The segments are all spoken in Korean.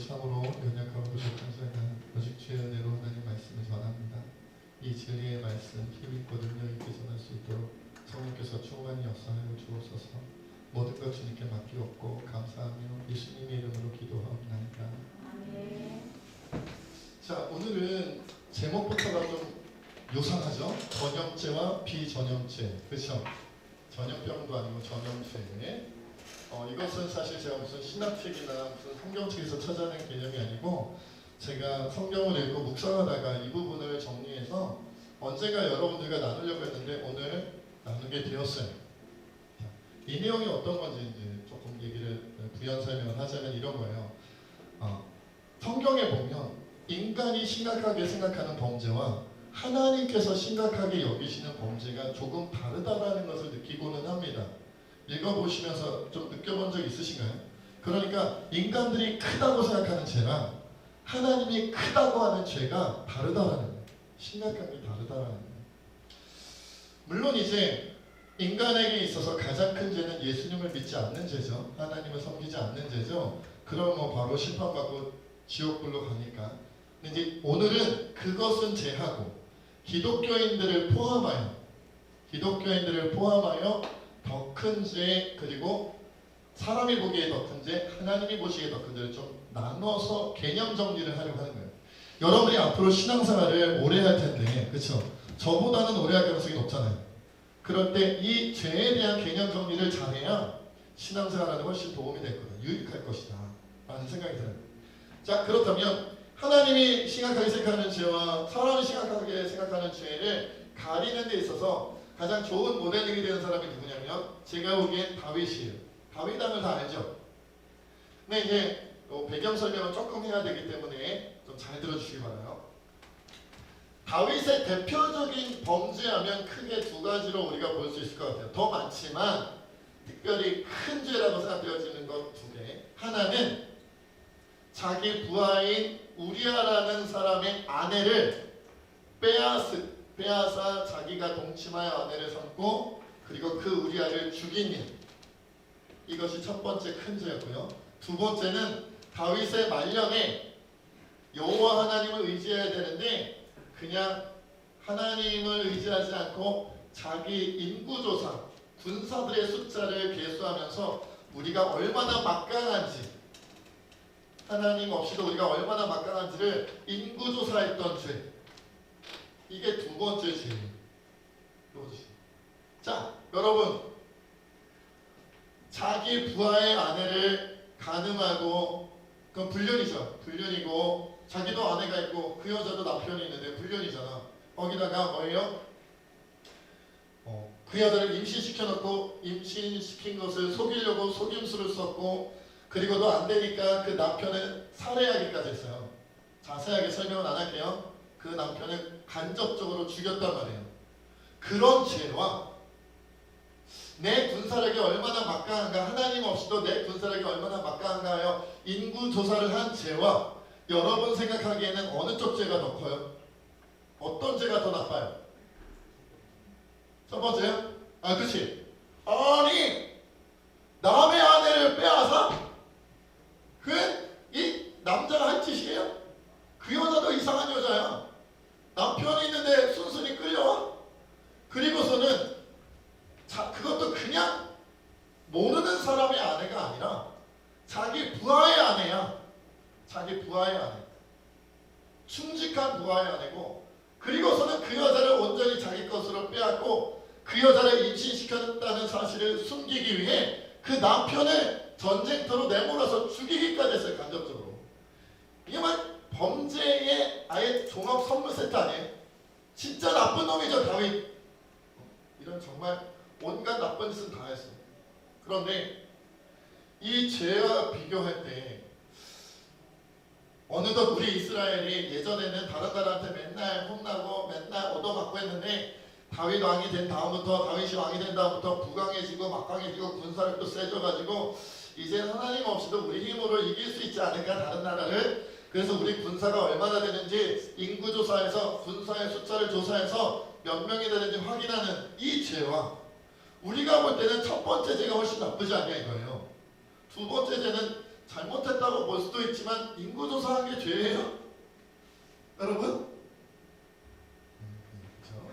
참으로 연약하고 부족한 자가 오직 주의 은혜로 하나님 말씀을 전합니다. 이 진리의 말씀 힘있고 능력 있게 전할 수 있도록 성령께서 충만히 역사하여 주옵소서. 모든 것 주님께 맡기옵고 감사하며 예수님의 이름으로 기도하옵나이다. 아멘. 자, 오늘은 제목부터가 좀 요상하죠? 전염죄와 비전염죄, 그렇죠? 전염병도 아니고 전염죄. 이것은 사실 제가 무슨 신학책이나 무슨 성경책에서 찾아낸 개념이 아니고 제가 성경을 읽고 묵상하다가 이 부분을 정리해서 언젠가 여러분들과 나누려고 했는데 오늘 나누게 되었어요. 이 내용이 어떤 건지 이제 조금 얘기를 부연 설명을 하자면 이런 거예요. 성경에 보면 인간이 심각하게 생각하는 범죄와 하나님께서 심각하게 여기시는 범죄가 조금 다르다라는 것을 느끼고는 합니다. 읽어보시면서 좀 느껴본 적 있으신가요? 그러니까 인간들이 크다고 생각하는 죄랑 하나님이 크다고 하는 죄가 다르다라는 거예요. 심각하게 다르다라는 거예요. 물론 이제 인간에게 있어서 가장 큰 죄는 예수님을 믿지 않는 죄죠. 하나님을 섬기지 않는 죄죠. 그럼 바로 심판받고 지옥불로 가니까. 근데 이제 오늘은 그것은 제하고 기독교인들을 포함하여 더 큰 죄, 그리고 사람이 보기에 더 큰 죄, 하나님이 보시기에 더 큰 죄를 좀 나눠서 개념 정리를 하려고 하는 거예요. 여러분이 앞으로 신앙생활을 오래 할 텐데, 그렇죠? 저보다는 오래 할 가능성이 높잖아요. 그럴 때 이 죄에 대한 개념 정리를 잘해야 신앙생활하는 훨씬 도움이 될 거다, 유익할 것이다 라는 생각이 들어요. 자, 그렇다면 하나님이 심각하게 생각하는 죄와 사람이 심각하게 생각하는 죄를 가리는 데 있어서 가장 좋은 모델링이 되는 사람이 누구냐면 제가 보기엔 다윗이에요. 다윗 하면 다 알죠? 근데 이제 배경 설명을 조금 해야 되기 때문에 좀 잘 들어주시기 바라요. 다윗의 대표적인 범죄하면 크게 두 가지로 우리가 볼 수 있을 것 같아요. 더 많지만 특별히 큰 죄라고 생각되어지는 것 두 개. 하나는 자기 부하인 우리아라는 사람의 아내를 빼앗아 자기가 동침하여 아내를 삼고 그리고 그 우리아를 죽인 일. 이것이 첫 번째 큰 죄였고요. 두 번째는 다윗의 말년에 여호와 하나님을 의지해야 되는데 그냥 하나님을 의지하지 않고 자기 인구조사, 군사들의 숫자를 계수하면서 우리가 얼마나 막강한지, 하나님 없이도 우리가 얼마나 막강한지를 인구조사했던 죄. 이게 두 번째 죄예요. 자, 여러분, 자기 부하의 아내를 간음하고, 그건 불륜이죠. 불륜이고 자기도 아내가 있고 그 여자도 남편이 있는데 불륜이잖아. 거기다가 뭐예요? 그 여자를 임신시켜놓고 임신시킨 것을 속이려고 속임수를 썼고 그리고도 안 되니까 그 남편을 살해하기까지 했어요. 자세하게 설명은 안 할게요. 그 남편을 간접적으로 죽였단 말이에요. 그런 죄와 내 군사력이 얼마나 막강한가, 하나님 없이도 내 군사력이 얼마나 막강한가 하여 인구조사를 한 죄와 여러분 생각하기에는 어느 쪽 죄가 더 커요? 어떤 죄가 더 나빠요? 첫 번째요? 그렇지. 아니, 남의 아내를 빼앗아? 이 남자가 한 짓이에요? 그 여자도 이상한 여자야. 남편이 있는데 순순히 끌려와? 그리고서는 그것도 그냥 모르는 사람의 아내가 아니라 자기 부하의 아내야. 자기 부하의 아내. 충직한 부하의 아내고 그리고서는 그 여자를 온전히 자기 것으로 빼앗고 그 여자를 임신시켰다는 사실을 숨기기 위해 그 남편을 전쟁터로 내몰아서 죽이기까지 했어요. 간접적으로. 이게 막 범죄의 아예 종합 선물 세트 아니에요? 진짜 나쁜 놈이죠, 다윗. 이런 정말 온갖 나쁜 짓은 다 했어. 그런데 이 죄와 비교할 때 어느덧 우리 이스라엘이 예전에는 다른 나라한테 맨날 혼나고 맨날 얻어맞고 했는데 다윗이 왕이 된 다음부터 부강해지고 막강해지고 군사력도 세져가지고 이제 하나님 없이도 우리 힘으로 이길 수 있지 않을까, 다른 나라를. 그래서 우리 군사가 얼마나 되는지 인구조사해서 군사의 숫자를 조사해서 몇 명이 되는지 확인하는 이 죄와 우리가 볼 때는 첫 번째 죄가 훨씬 나쁘지 않냐 이거예요. 두 번째 죄는 잘못했다고 볼 수도 있지만 인구조사한 게 죄예요? 여러분? 그렇죠?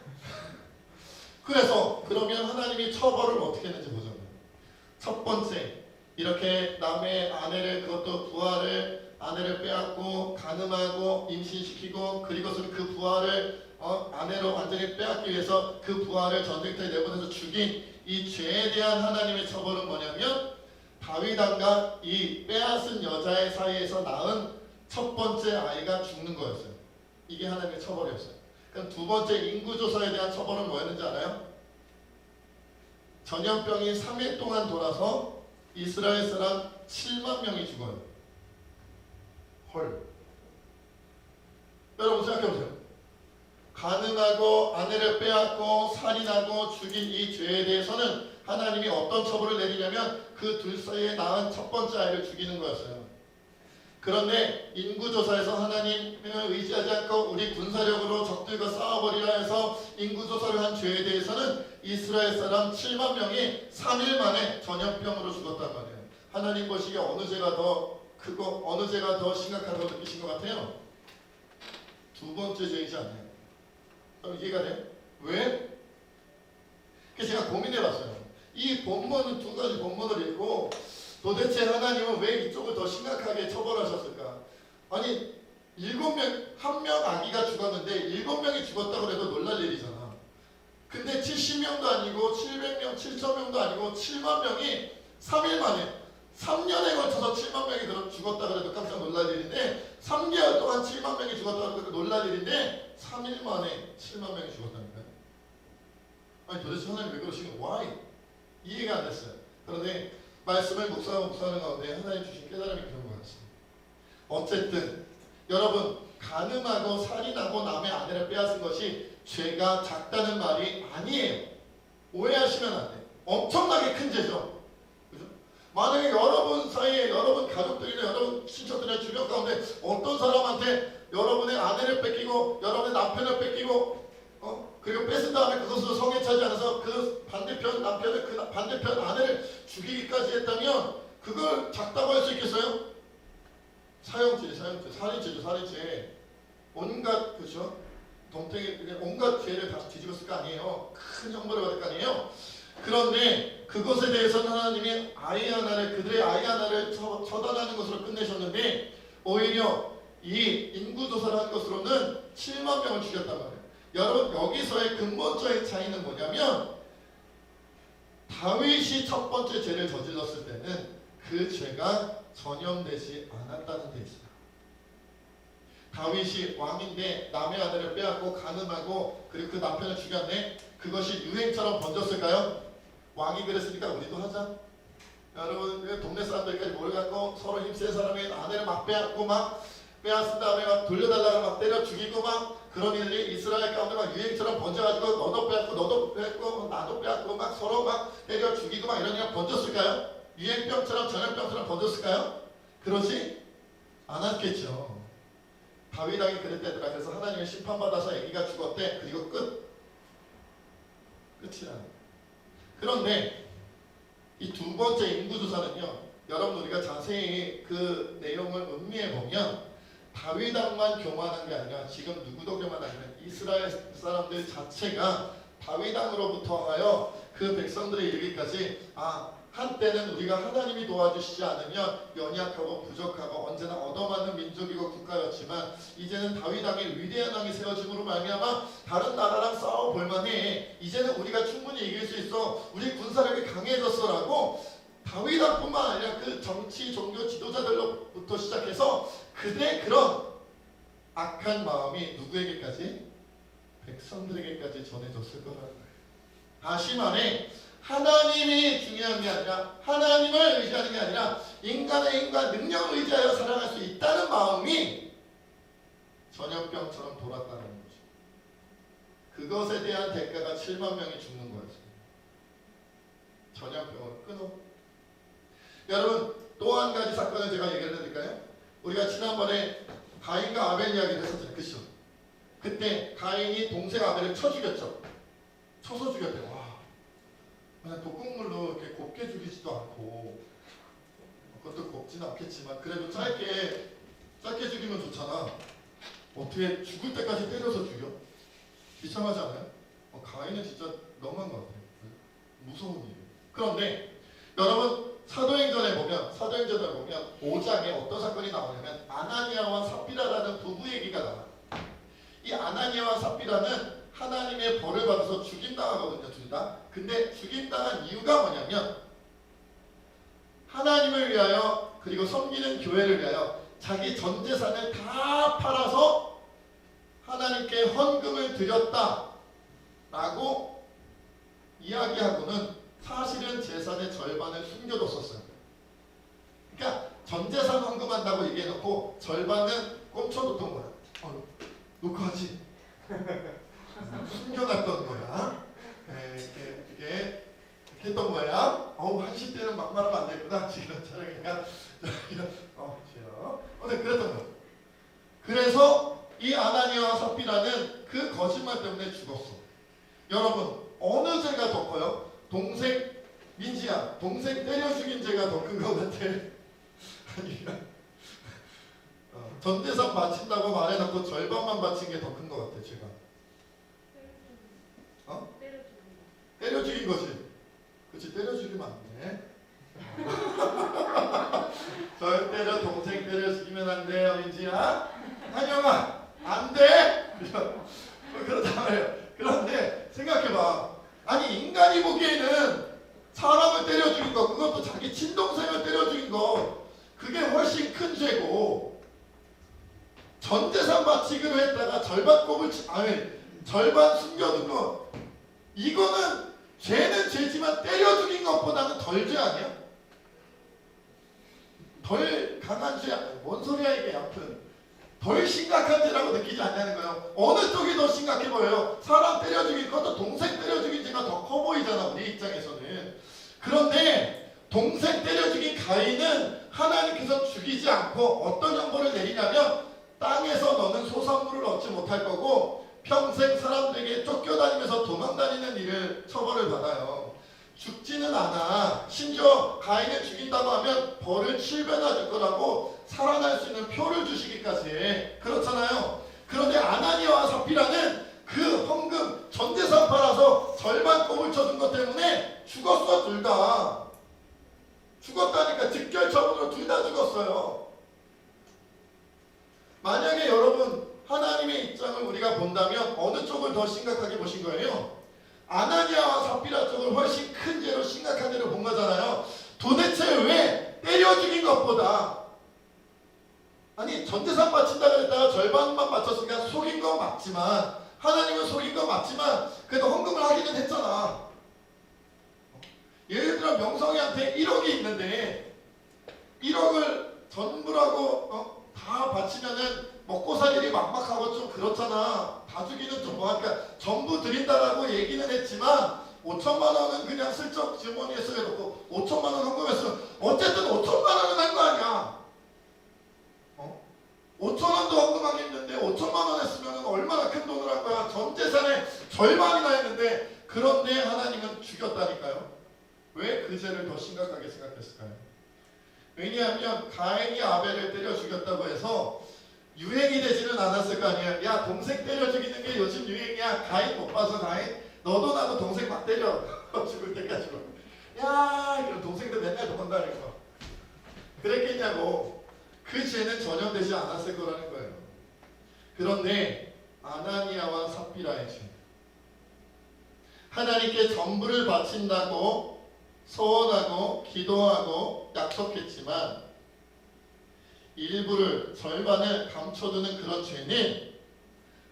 그래서 그러면 하나님이 처벌을 어떻게 했는지 보자고요. 첫 번째, 이렇게 남의 아내를, 그것도 부하를, 아내를 빼앗고 간음하고 임신시키고 그리고서는 그 부하를 아내로 완전히 빼앗기 위해서 그 부하를 전쟁터에 내보내서 죽인 이 죄에 대한 하나님의 처벌은 뭐냐면 다윗 왕과 이 빼앗은 여자의 사이에서 낳은 첫 번째 아이가 죽는 거였어요. 이게 하나님의 처벌이었어요. 그럼 두 번째 인구조사에 대한 처벌은 뭐였는지 알아요? 전염병이 3일 동안 돌아서 이스라엘 사람 7만 명이 죽어요. 헐. 여러분 생각해보세요. 간음하고 아내를 빼앗고 살인하고 죽인 이 죄에 대해서는 하나님이 어떤 처벌을 내리냐면 그 둘 사이에 낳은 첫 번째 아이를 죽이는 거였어요. 그런데 인구조사에서 하나님을 의지하지 않고 우리 군사력으로 적들과 싸워버리라 해서 인구조사를 한 죄에 대해서는 이스라엘 사람 7만 명이 3일 만에 전염병으로 죽었단 말이에요. 하나님 보시기에 어느 죄가 더 크고 어느 죄가 더 심각하다고 느끼신 것 같아요? 두 번째 죄이지 않나요? 이해가 돼요? 왜? 그래서 제가 고민해봤어요. 이 본문은 두 가지 본문을 읽고 도대체 하나님은 왜 이쪽을 더 심각하게 처벌하셨을까? 아니 7명, 한 명 아기가 죽었는데 7명이 죽었다고 해도 놀랄 일이잖아. 근데 70명도 아니고 700명, 7,000명도 아니고 7만 명이 3일 만에 3년에 걸쳐서 7만 명이 죽었다고 해도 깜짝 놀랄 일인데 3개월 동안 7만 명이 죽었다고 해도 놀랄 일인데 3일 만에 7만 명이 죽었다니까요. 아니 도대체 하나님 왜 그러시는 거예요? Why? 이해가 안 됐어요. 그런데 말씀을 묵상하는 가운데 하나님 주신 깨달음이 그런 것 같습니다. 어쨌든 여러분 간음하고 살인하고 남의 아내를 빼앗은 것이 죄가 작다는 말이 아니에요. 오해하시면 안 돼요. 엄청나게 큰 죄죠. 그죠? 만약에 여러분 사이에 여러분 가족들이나 여러분 친척들의 주변 가운데 어떤 사람한테 여러분의 아내를 뺏기고 여러분의 남편을 뺏기고 그리고 뺏은 다음에 그것으로 성애차지 않아서 그 반대편 남편을 그 반대편 아내를 죽이기까지 했다면 그걸 작다고 할 수 있겠어요? 사형죄, 살인죄죠, 살인죄. 온갖 그렇죠? 동태기 온갖 죄를 다 뒤집었을 거 아니에요. 큰 형벌을 받을 거 아니에요. 그런데 그것에 대해서는 하나님이 아이 하나를 그들의 아이 하나를 처단하는 것으로 끝내셨는데 오히려 이 인구조사를 한 것으로는 7만 명을 죽였단 말이에요. 여러분 여기서의 근본적인 차이는 뭐냐면 다윗이 첫 번째 죄를 저질렀을 때는 그 죄가 전염되지 않았다는 데 있어요. 다윗이 왕인데 남의 아들을 빼앗고 간음하고 그리고 그 남편을 죽였네. 그것이 유행처럼 번졌을까요? 왕이 그랬으니까 우리도 하자. 여러분 동네 사람들까지 모여갖고 서로 힘센 사람의 아내를 막 빼앗고 막 빼앗은 다음에 막 돌려달라고 막 때려 죽이고 막 그런 일이 이스라엘 가운데 막 유행처럼 번져가지고 너도 빼앗고 너도 빼앗고 나도 빼앗고 막 서로 막 때려 죽이고 막 이런 일이 번졌을까요? 유행병처럼 전염병처럼 번졌을까요? 그러지 않았겠죠. 다윗 왕이 그랬다더라. 그래서 하나님의 심판받아서 아기가 죽었대. 그리고 끝이야. 그런데 이 두 번째 인구조사는요. 여러분 우리가 자세히 그 내용을 음미해 보면 다윗 왕만 교만한 게 아니라 지금 누구도 교만한 게 아니라 이스라엘 사람들 자체가 다윗 왕으로부터 하여 그 백성들의 이르기까지 한때는 우리가 하나님이 도와주시지 않으면 연약하고 부족하고 언제나 얻어맞는 민족이고 국가였지만 이제는 다윗 왕의 위대한 왕이 세워짐으로 말미암아 다른 나라랑 싸워볼 만해. 이제는 우리가 충분히 이길 수 있어. 우리 군사력이 강해졌어라고 다윗 왕뿐만 아니라 그 정치 종교 지도자들로부터 시작해서 그들의 그런 악한 마음이 누구에게까지? 백성들에게까지 전해졌을 거라는 거예요. 다시 말해 하나님이 중요한 게 아니라 하나님을 의지하는 게 아니라 인간의 능력을 의지하여 살아갈 수 있다는 마음이 전염병처럼 돌았다는 거죠. 그것에 대한 대가가 7만 명이 죽는 거였어요. 전염병을 끊어. 여러분 또 한 가지 사건을 제가 얘기를 해드릴까요? 우리가 지난번에 가인과 아벨 이야기를 했었잖아요. 그렇죠? 그때 가인이 동생 아벨을 쳐 죽였죠. 쳐서 죽였대요. 그냥 독극물로 이렇게 곱게 죽이지도 않고 그것도 곱진 않겠지만 그래도 짧게 죽이면 좋잖아. 어떻게 죽을 때까지 때려서 죽여? 비참하지 않아요? 가인은 진짜 너무한 것 같아요. 무서운 일이에요. 그런데 여러분 사도행전에 보면 5장에 어떤 사건이 나오냐면 아나니아와 삽비라라는 부부 얘기가 나와요. 이 아나니아와 삽비라는 하나님의 벌을 받아서 죽임당하거든요. 둘 다. 근데 죽임당한 이유가 뭐냐면 하나님을 위하여 그리고 섬기는 교회를 위하여 자기 전 재산을 다 팔아서 하나님께 헌금을 드렸다라고 이야기하고는 사실은 재산의 절반을 숨겨뒀었어요. 그러니까 전 재산 헌금한다고 얘기해놓고 절반은 꼼쳐놓던 거야. 놓고 하지. 숨겨놨던 거야. 이게 했던 거야. 1시 때는 막말하면 안 되구나. 지금 촬영이니까. 네, 그랬던 거야. 그래서 이 아나니아와 삽비라는 그 거짓말 때문에 죽었어. 여러분 어느 죄가 더 커요? 동생 민지야, 동생 때려 죽인 죄가 더 큰 것 같아? 아니야. 전재산 바친다고 말해놓고 절반만 바친 게 더 큰 것 같아. 제가 때려 죽인 거지. 그치, 때려 죽이면 안 돼. 절대로 동생 때려 죽이면 안 돼요, 민지야. 한영아, 안 돼. 그렇단 말이에요. 그런데 생각해봐. 아니 인간이 보기에는 사람을 때려 죽인 거, 그것도 자기 친동생을 때려 죽인 거, 그게 훨씬 큰 죄고, 전재산 바치기로 했다가 절반 숨겨둔 거, 이거는 죄는 죄지만 때려 죽인 것보다는 덜 죄 아니야? 덜 강한 죄 아니야? 뭔 소리야 이게. 아무튼 덜 심각한 죄라고 느끼지 않냐는 거예요. 어느 쪽이 더 심각해 보여요? 사람 때려 죽인 것도 동생 때려 죽인 죄가 더 커 보이잖아, 우리 입장에서는. 그런데 동생 때려 죽인 가인은 하나님께서 죽이지 않고 어떤 형벌을 내리냐면 땅에서 너는 소산물을 얻지 못할 거고 평생 사람들에게 쫓겨다니면서 도망다니는 일을 처벌을 받아요. 죽지는 않아. 심지어 가인을 죽인다고 하면 벌을 7배나 줄 거라고 살아날 수 있는 표를 주시기까지 해. 그렇잖아요. 그런데 아나니아와 삽비라는 그 헌금 전재산 팔아서 절반 꼼을 쳐준 것 때문에 죽었어. 둘 다 죽었다니까. 직결처분으로 둘 다 죽었어요. 만약에 여러분 하나님의 입장을 우리가 본다면 어느 쪽을 더 심각하게 보신 거예요? 아나니아와 삽비라 쪽을 훨씬 큰 죄로 심각한 죄로 본 거잖아요. 도대체 왜 때려 죽인 것보다, 아니 전재산 바친다 그랬다가 절반만 바쳤으니까 속인 건 맞지만, 하나님은 속인 건 맞지만 그래도 헌금을 하기는 했잖아. 예를 들어 명성이한테 1억이 있는데 1억을 전부라고 다 바치면은 먹고 살 일이 막막하고 좀 그렇잖아. 다 주기는 좀 뭐하니까 전부 드린다라고 얘기는 했지만 5천만 원은 그냥 슬쩍 주머니에 쓰여놓고 5천만 원 헌금했으면 어쨌든 5천만 원은 한 거 아니야. 5천 원도 헌금하기 힘든데 5천만 원 했으면 얼마나 큰 돈을 한 거야. 전 재산의 절반이나 했는데. 그런데 하나님은 죽였다니까요. 왜 그 죄를 더 심각하게 생각했을까요? 왜냐하면 가인이 아벨을 때려 죽였다고 해서 유행이 되지는 않았을 거 아니에요. 야, 동생 때려 죽이는 게 요즘 유행이야. 가인 못 봐서 가인? 너도 나도 동생 막 때려. 죽을 때까지. 야, 이런 동생들 맨날 도망다니까. 그랬겠냐고. 그 죄는 전혀 되지 않았을 거라는 거예요. 그런데 아나니아와 삽비라의 죄, 하나님께 전부를 바친다고 소원하고 기도하고 약속했지만 일부를, 절반을 감춰두는 그런 죄는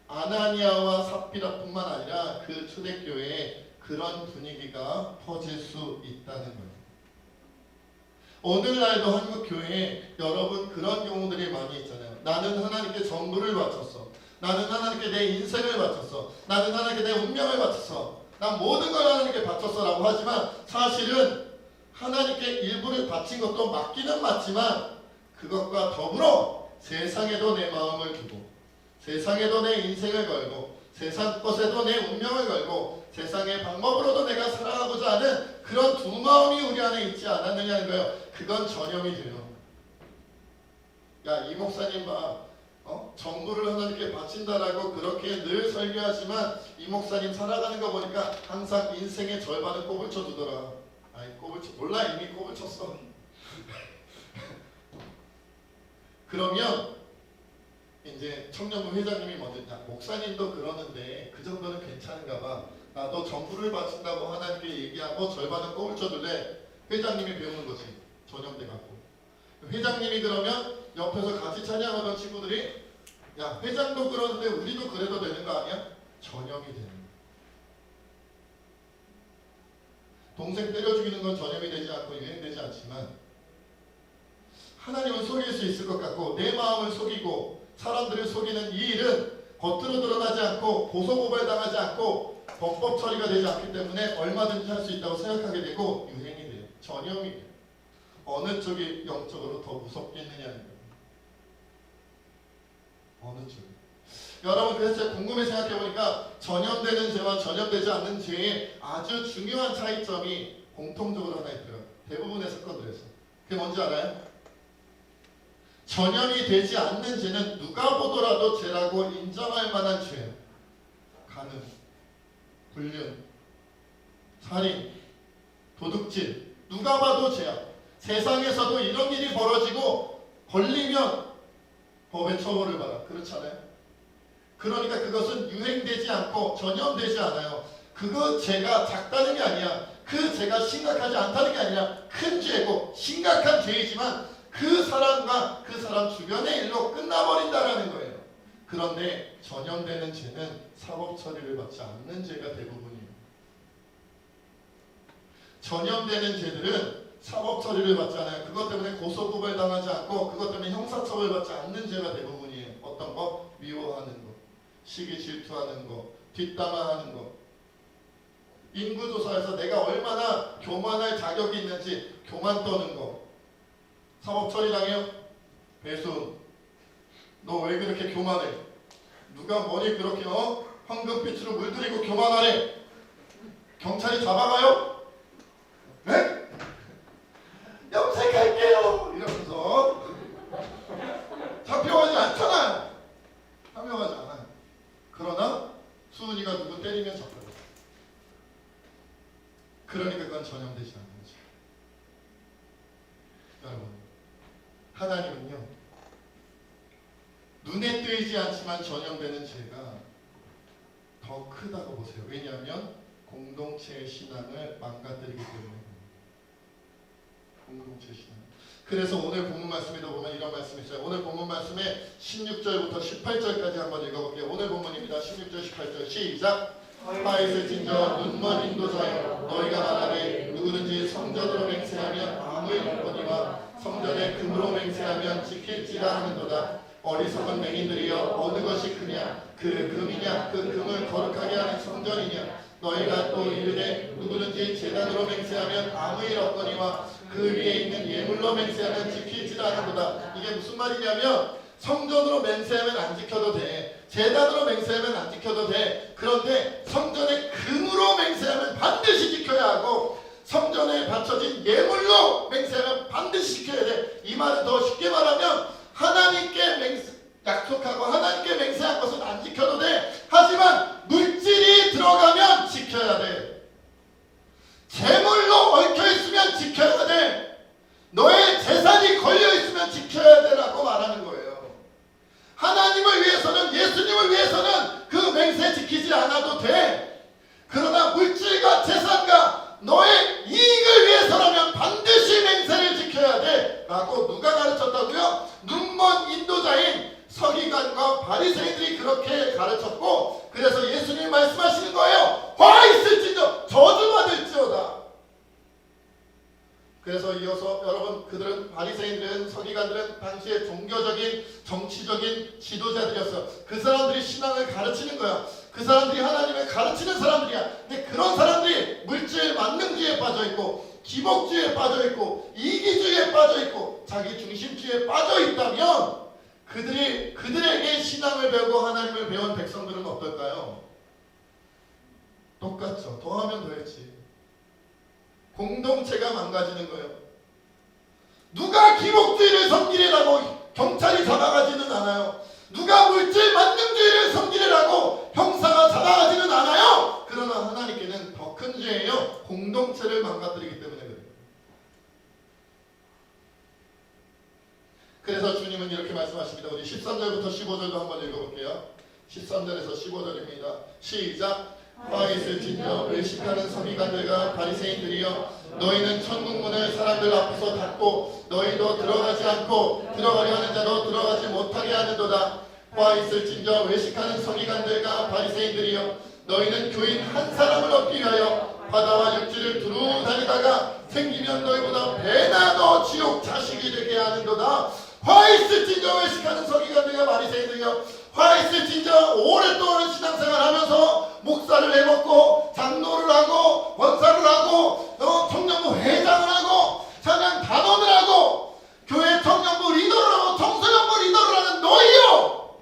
아나니아와 삽비라뿐만 아니라 그 초대교회에 그런 분위기가 퍼질 수 있다는 거예요. 오늘날도 한국 교회에 여러분 그런 경우들이 많이 있잖아요. 나는 하나님께 전부를 바쳤어. 나는 하나님께 내 인생을 바쳤어. 나는 하나님께 내 운명을 바쳤어. 난 모든 걸 하나님께 바쳤어 라고 하지만 사실은 하나님께 일부를 바친 것도 맞기는 맞지만 그것과 더불어 세상에도 내 마음을 두고 세상에도 내 인생을 걸고 세상 것에도 내 운명을 걸고 세상의 방법으로도 내가 살아가고자 하는 그런 두 마음이 우리 안에 있지 않았느냐는 거예요. 그건 전염이 돼요. 야, 이 목사님 봐. 전부를 하나님께 바친다라고 그렇게 늘 설교하지만 이 목사님 살아가는 거 보니까 항상 인생의 절반은 꼽을 쳐두더라. 아이, 몰라, 이미 꼽을 쳤어. 그러면 이제 청년부 회장님이 먼저, 목사님도 그러는데 그 정도는 괜찮은가 봐. 나도 전부를 바친다고 하나님께 얘기하고 절반은 꼽을 쳐둘래. 회장님이 배우는 거지. 전염돼 갖고. 회장님이 그러면 옆에서 같이 찬양하던 친구들이, 야, 회장도 그러는데 우리도 그래도 되는 거 아니야? 전염이 되는 거야. 동생 때려 죽이는 건 전염이 되지 않고 유행되지 않지만 하나님을 속일 수 있을 것 같고 내 마음을 속이고 사람들을 속이는 이 일은 겉으로 드러나지 않고 고소고발당하지 않고 범법 처리가 되지 않기 때문에 얼마든지 할 수 있다고 생각하게 되고 유행이 돼요. 전염이 돼요. 어느 쪽이 영적으로 더 무섭겠느냐는 거예요. 어느 쪽이. 여러분, 그래서 제가 궁금해 생각해보니까 전염되는 죄와 전염되지 않는 죄의 아주 중요한 차이점이 공통적으로 하나 있더라고요. 대부분의 사건들에서. 그게 뭔지 알아요? 전염이 되지 않는 죄는 누가 보더라도 죄라고 인정할 만한 죄예요. 간음, 불륜, 살인, 도둑질, 누가 봐도 죄야. 세상에서도 이런 일이 벌어지고 걸리면 법의 처벌을 받아. 그렇잖아요. 그러니까 그것은 유행되지 않고 전염되지 않아요. 그거 죄가 작다는 게 아니야. 그 죄가 심각하지 않다는 게 아니라 큰 죄고 심각한 죄이지만 그 사람과 그 사람 주변의 일로 끝나버린다라는 거예요. 그런데 전염되는 죄는 사법 처리를 받지 않는 죄가 대부분이에요. 전염되는 죄들은 사법 처리를 받지 않아요. 그것 때문에 고소고발 당하지 않고 그것 때문에 형사처벌 받지 않는 죄가 대부분이에요. 어떤 거? 미워하는 거, 시기 질투하는 거, 뒷담화하는 거. 인구조사에서 내가 얼마나 교만할 자격이 있는지 교만 떠는 거. 사법 처리당해요? 배수, 너 왜 그렇게 교만해? 누가 머리 그렇게 황금빛으로 물들이고 교만하래? 경찰이 잡아가요? 네? 염색할게요! 이러면서 잡혀가지 않잖아요. 잡혀가지 않아요. 그러나 수은이가 누구 때리면 잡혀요. 그러니까 그건 전염되지 않는 거죠. 여러분, 하나님은요, 눈에 띄지 않지만 전염되는 죄가 더 크다고 보세요. 왜냐하면 공동체의 신앙을 망가뜨리기 때문에. 공동체 신앙. 그래서 오늘 본문 말씀에도 보면 이런 말씀이 있어요. 오늘 본문 말씀에 16절부터 18절까지 한번 읽어볼게요. 오늘 본문입니다. 16절 18절 시작. 화이슬 진저 눈먼 인도자여 너희가 말하되 누구든지 성전으로 맹세하면 아무 일 없거니와 성전에 금으로 맹세하면 지킬지라 하는도다. 어리석은 맹인들이여 어느 것이 크냐? 그 금이냐? 그 금을 거룩하게 하는 성전이냐? 너희가 또 이르되 누구든지 제단으로 맹세하면 아무 일 없거니와 그 위에 있는 예물로 맹세하면 지킬지라 하는도다. 이게 무슨 말이냐면 성전으로 맹세하면 안 지켜도 돼. 제단으로 맹세하면 안 지켜도 돼. 그런데 성전에 금으로 맹세하면 반드시 지켜야 하고 성전에 바쳐진 예물로 맹세하면 반드시 지켜야 돼. 이 말은 더 쉽게 말하면 하나님께 약속하고 하나님께 맹세한 것은 안 지켜도 돼. 하지만 물질이 들어가면 지켜야 돼. 재물로 얽혀있으면 지켜야 돼. 너의 재산이 걸려있으면 지켜야 되라고 말하는 거예요. 하나님을 위해서는, 예수님을 위해서는 그 맹세 지키지 않아도 돼. 그러나 물질과 재산과 너의 이익을 위해서라면 반드시 맹세를 지켜야 돼 라고 누가 가르쳤다고요? 눈먼 인도자인 서기관과 바리새인들이 그렇게 가르쳤고, 그래서 예수님이 말씀하시는 거예요. 화 있을지도 저주받을지어다. 그래서 이어서 여러분, 그들은, 바리새인들은, 서기관들은 당시에 종교적인 정치적인 지도자들이었어. 그 사람들이 신앙을 가르치는 거야. 그 사람들이 하나님을 가르치는 사람들이야. 근데 그런 사람들이 물질 만능주의에 빠져있고 기복주의에 빠져있고 이기주의에 빠져있고 자기 중심주의에 빠져있다면 그들에게 신앙을 배우고 하나님을 배운 백성들은 어떨까요? 더하면 더했지. 공동체가 망가지는 거예요. 누가 기복주의를 섬기려고 경찰이 잡아가지는 않아요. 누가 물질 만능주의를 섬기려고 형사가 잡아가지는 않아요. 그러나 하나님께는 더 큰 죄예요. 공동체를 망가뜨리기 때문에 그래요. 그래서 주님은 이렇게 말씀하십니다. 우리 13절부터 15절도 한번 읽어볼게요. 13절에서 15절입니다. 시작. 화 있을 진저 외식하는 서기관들과 바리새인들이여, 너희는 천국문을 사람들 앞에서 닫고 너희도 들어가지 않고 들어가려 하는 자도 들어가지 못하게 하는도다. 화 있을 진저 외식하는 서기관들과 바리새인들이여, 너희는 교인 한 사람을 얻기 위하여 바다와 육지를 두루 다니다가 생기면 너희보다 배나 더 지옥 자식이 되게 하는도다. 화 있을 진저 외식하는 서기관들과 바리새인들이여, 화 있을 진저 오랫동안 신앙생활하면서 목사를 해먹고 장로를 하고 원사를 하고 청년부 회장을 하고 찬양 단원을 하고 교회 청년부 리더를 하고 청소년부 리더를 하는 너희요,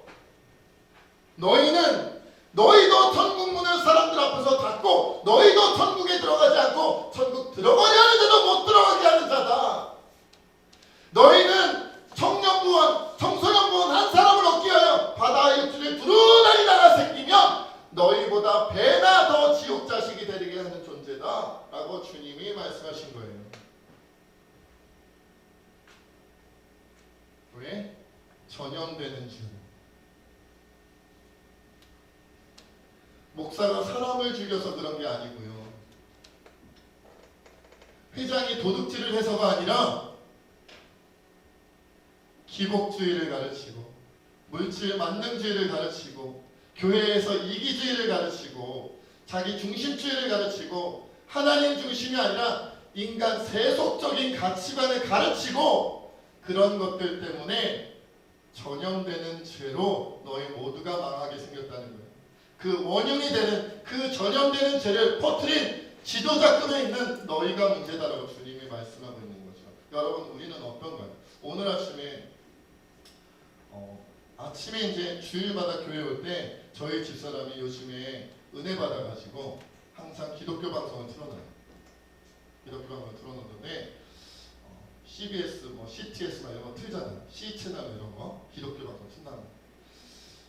너희도 천국 문을 사람들 앞에서 닫고 너희도 천국에 들어가지 않고 천국 들어가려 하는 자도 못 들어가게 하는 자다. 너희는 청년부원 청소년부원 한 사람을 얻기 위하여 바다의 육지를 두루 다니다가 생기면 너희보다 배나 더 지옥 자식이 되게 하는 존재다 라고 주님이 말씀하신 거예요. 왜? 전염되는 죄. 목사가 사람을 죽여서 그런 게 아니고요. 회장이 도둑질을 해서가 아니라 기복주의를 가르치고 물질 만능주의를 가르치고 교회에서 이기주의를 가르치고 자기 중심주의를 가르치고 하나님 중심이 아니라 인간 세속적인 가치관을 가르치고 그런 것들 때문에 전염되는 죄로 너희 모두가 망하게 생겼다는 거예요. 그 원흉이 되는 그 전염되는 죄를 퍼뜨린 지도자급에 있는 너희가 문제다라고 주님이 말씀하고 있는 거죠. 여러분, 우리는 어떤가요? 오늘 아침에 이제 주일마다 교회 올 때 저희 집사람이 요즘에 은혜 받아가지고 항상 기독교 방송을 틀어놔요. 기독교 방송을 틀어놓는데 CBS, CTS 이런 거 틀잖아요. C 채널 이런 거 기독교 방송 튼다는 거.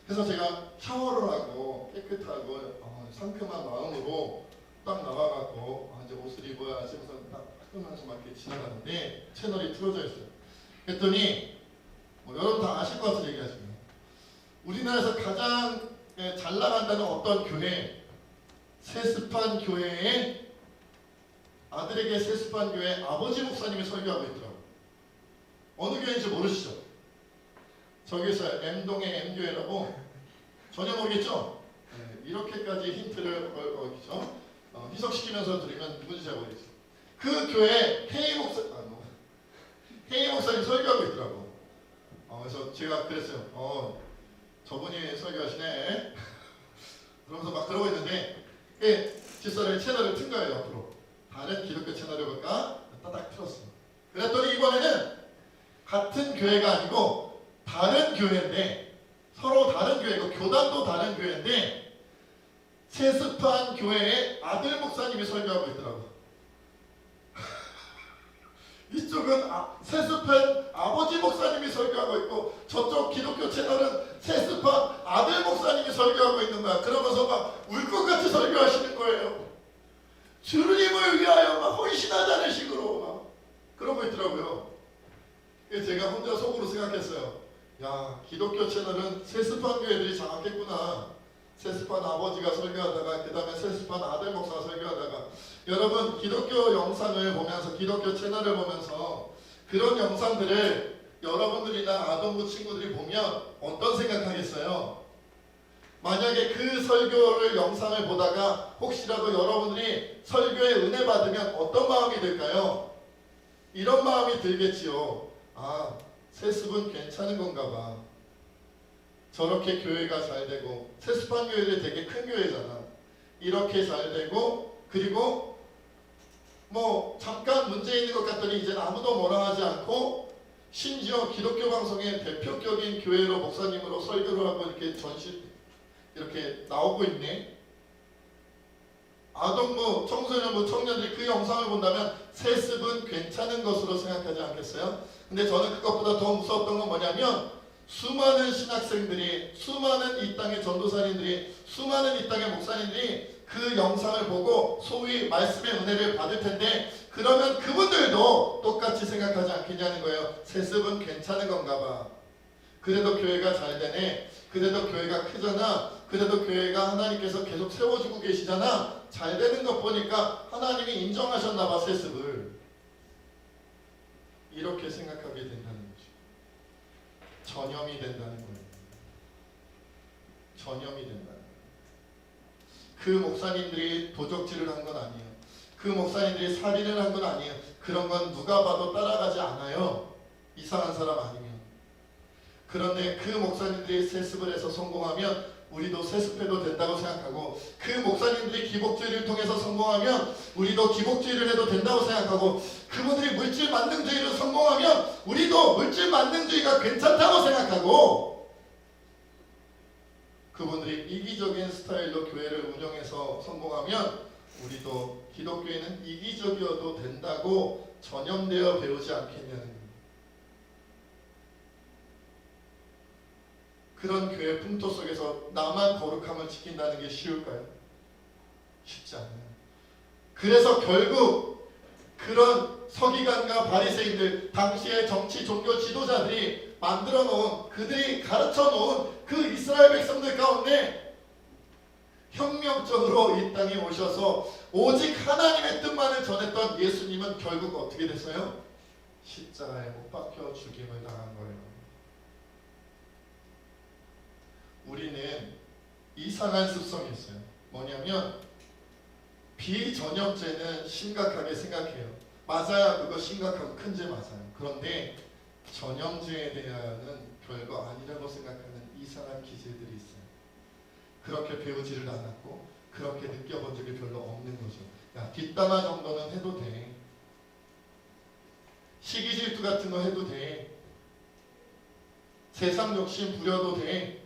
그래서 제가 샤워를 하고 깨끗하고 상큼한 마음으로 딱 나와갖고 이제 옷을 입어야지 해서 딱 화끈하게 막 이렇게 지나가는데 채널이 틀어져 있어요. 그랬더니 여러분 다 아실 것 같아서 얘기하시면 우리나라에서 가장 잘 나간다는 어떤 교회, 세습한 교회에 아들에게 세습한 교회 아버지 목사님이 설교하고 있더라고요. 어느 교회인지 모르시죠? 저기 있어요. M동의 M교회라고. 전혀 모르겠죠? 네, 이렇게까지 힌트를 희석시키면서 들으면 누군지 잘 모르겠죠. 그 교회 K 목사님 설교하고 있더라고. 그래서 제가 그랬어요. 저분이 설교하시네. 그러면서 막 그러고 있는데 집사람이 채널을 튼 거예요. 옆으로 다른 기독교 채널을 볼까? 따닥 틀었어. 그랬더니 이번에는 같은 교회가 아니고 다른 교회인데, 서로 다른 교회고 교단도 다른 교회인데 세습한 교회의 아들 목사님이 설교하고 있더라고. 이쪽은 세습한 아버지 목사님이 설교하고 있고 저쪽 기독교 채널은 세습한 아들 목사님이 설교하고 있는 거야. 그러면서 막 울것같이 설교하시는 거예요. 주님을 위하여 막 헌신하자는 식으로 막 그러고 있더라고요. 그래서 제가 혼자 속으로 생각했어요. 야, 기독교 채널은 세습한 교회들이 장악했구나. 세습한 아버지가 설교하다가 그 다음에 세습한 아들 목사가 설교하다가, 여러분 기독교 영상을 보면서 기독교 채널을 보면서 그런 영상들을 여러분들이나 아동부 친구들이 보면 어떤 생각하겠어요? 만약에 그 설교를 영상을 보다가 혹시라도 여러분들이 설교에 은혜 받으면 어떤 마음이 들까요? 이런 마음이 들겠지요. 세습은 괜찮은 건가 봐. 저렇게 교회가 잘 되고, 세습한 교회들이 되게 큰 교회잖아. 이렇게 잘 되고, 그리고 잠깐 문제 있는 것 같더니 이제 아무도 뭐라 하지 않고, 심지어 기독교 방송의 대표격인 교회로 목사님으로 설교를 하고 이렇게 이렇게 나오고 있네. 아동부, 청소년부, 청년들이 그 영상을 본다면 세습은 괜찮은 것으로 생각하지 않겠어요? 근데 저는 그것보다 더 무서웠던 건 뭐냐면 수많은 신학생들이, 수많은 이 땅의 전도사님들이, 수많은 이 땅의 목사님들이 그 영상을 보고 소위 말씀의 은혜를 받을 텐데, 그러면 그분들도 똑같이 생각하지 않겠냐는 거예요. 세습은 괜찮은 건가 봐. 그래도 교회가 잘 되네. 그래도 교회가 크잖아. 그래도 교회가 하나님께서 계속 세워주고 계시잖아. 잘 되는 것 보니까 하나님이 인정하셨나 봐, 세습을. 이렇게 생각하게 된다는 거죠. 전염이 된다는 거예요. 전염이 된다는 거예요. 그 목사님들이 도적질을 한 건 아니에요. 그 목사님들이 살인을 한 건 아니에요. 그런 건 누가 봐도 따라가지 않아요. 이상한 사람 아니면. 그런데 그 목사님들이 세습을 해서 성공하면 우리도 세습해도 된다고 생각하고, 그 목사님들이 기복주의를 통해서 성공하면 우리도 기복주의를 해도 된다고 생각하고, 그분들이 물질 만능주의로 성공하면 우리도 물질 만능주의가 괜찮다고 생각하고, 그분들이 이기적인 스타일로 교회를 운영해서 성공하면 우리도 기독교회는 이기적이어도 된다고 전염되어 배우지 않겠냐는 거예요. 그런 교회 풍토 속에서 나만 거룩함을 지킨다는 게 쉬울까요? 쉽지 않아요. 그래서 결국 그런 서기관과 바리새인들, 당시의 정치 종교 지도자들이 만들어 놓은, 그들이 가르쳐 놓은 그 이스라엘 백성들 가운데 혁명적으로 이 땅에 오셔서 오직 하나님의 뜻만을 전했던 예수님은 결국 어떻게 됐어요? 십자가에 못 박혀 죽임을 당한 거예요. 우리는 이상한 습성이 있어요. 뭐냐면 비전염죄는 심각하게 생각해요. 맞아야 그거 심각하고 큰 죄 맞아요. 그런데 전염죄에 대하여는 별거 아니라고 생각하는 이상한 기질들이 있어요. 그렇게 배우지를 않았고 그렇게 느껴본 적이 별로 없는 거죠. 야, 뒷담화 정도는 해도 돼. 시기 질투 같은 거 해도 돼. 세상 욕심 부려도 돼.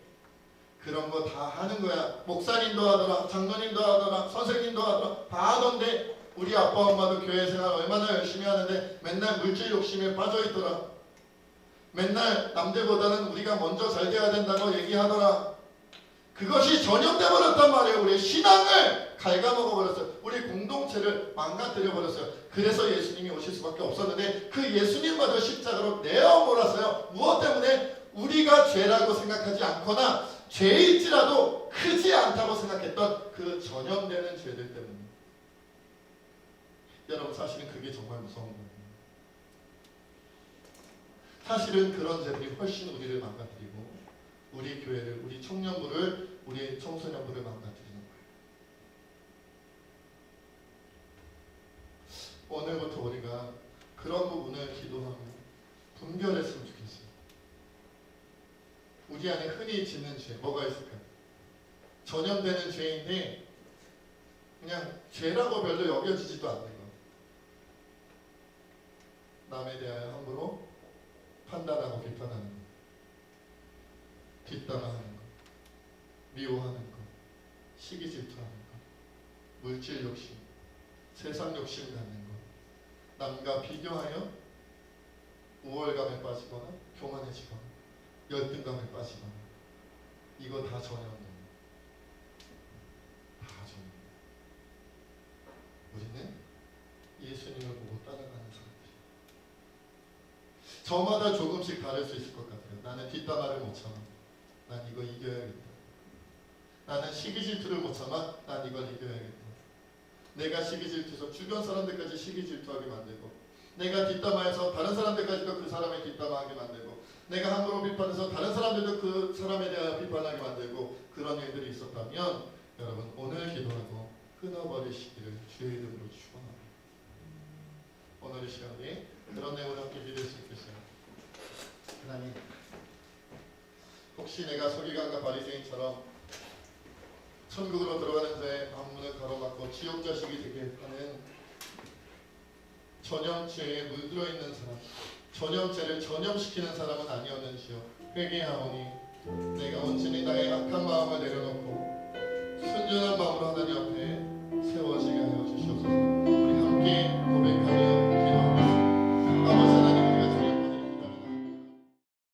그런 거 다 하는 거야. 목사님도 하더라, 장로님도 하더라, 선생님도 하더라, 다 하던데 우리 아빠 엄마도 교회 생활 얼마나 열심히 하는데 맨날 물질 욕심에 빠져 있더라. 맨날 남들보다는 우리가 먼저 잘 돼야 된다고 얘기하더라. 그것이 전염돼 버렸단 말이에요. 우리의 신앙을 갉아먹어 버렸어요. 우리 공동체를 망가뜨려 버렸어요. 그래서 예수님이 오실 수밖에 없었는데 그 예수님마저 십자가로 내어 몰았어요. 무엇 때문에? 우리가 죄라고 생각하지 않거나 죄일지라도 크지 않다고 생각했던 그 전염되는 죄들 때문에. 여러분, 사실은 그게 정말 무서운 거예요. 사실은 그런 죄들이 훨씬 우리를 망가뜨리고 우리 교회를, 우리 청년부를, 우리 청소년부를 망가뜨리는 거예요. 오늘부터 우리가 그런 부분을 기도하며 분별했으면 좋겠어요. 우리 안에 흔히 짓는 죄 뭐가 있을까요? 전염되는 죄인데 그냥 죄라고 별로 여겨지지도 않는 것. 남에 대하여 함부로 판단하고 비판하는 것, 뒷담화하는 것, 미워하는 것, 시기 질투하는 것, 물질 욕심, 세상 욕심 갖는 것, 남과 비교하여 우월감에 빠지거나 교만해지거나 열등감에 빠지거나, 이거 다 전염됩니다. 다 전염. 우리는 예수님을 보고 따라가는 사람들. 저마다 조금씩 다를 수 있을 것 같아요. 나는 뒷담화를 못 참아. 난 이거 이겨야겠다. 나는 시기 질투를 못 참아. 난 이걸 이겨야겠다. 내가 시기 질투해서 주변 사람들까지 시기 질투하게 만들고, 내가 뒷담화해서 다른 사람들까지도 그 사람의 뒷담화하게 만들고, 내가 함부로 비판해서 다른 사람들도 그 사람에 대하여 비판하게 만들고, 그런 일들이 있었다면 여러분, 오늘 기도하고 끊어버리시기를 주의 이름으로 축원합니다. 오늘 이 시간에 그런 내용을 함께 믿을 수 있겠어요. 하나님, 혹시 내가 서기관과 바리새인처럼 천국으로 들어가는 자의 앞문을 가로막고 지옥 자식이 되게 하는 전염죄에 물들어 있는 사람, 전염죄를 전염시키는 사람은 아니었는지요. 회개하오니 내가 온전히 나의 악한 마음을 내려놓고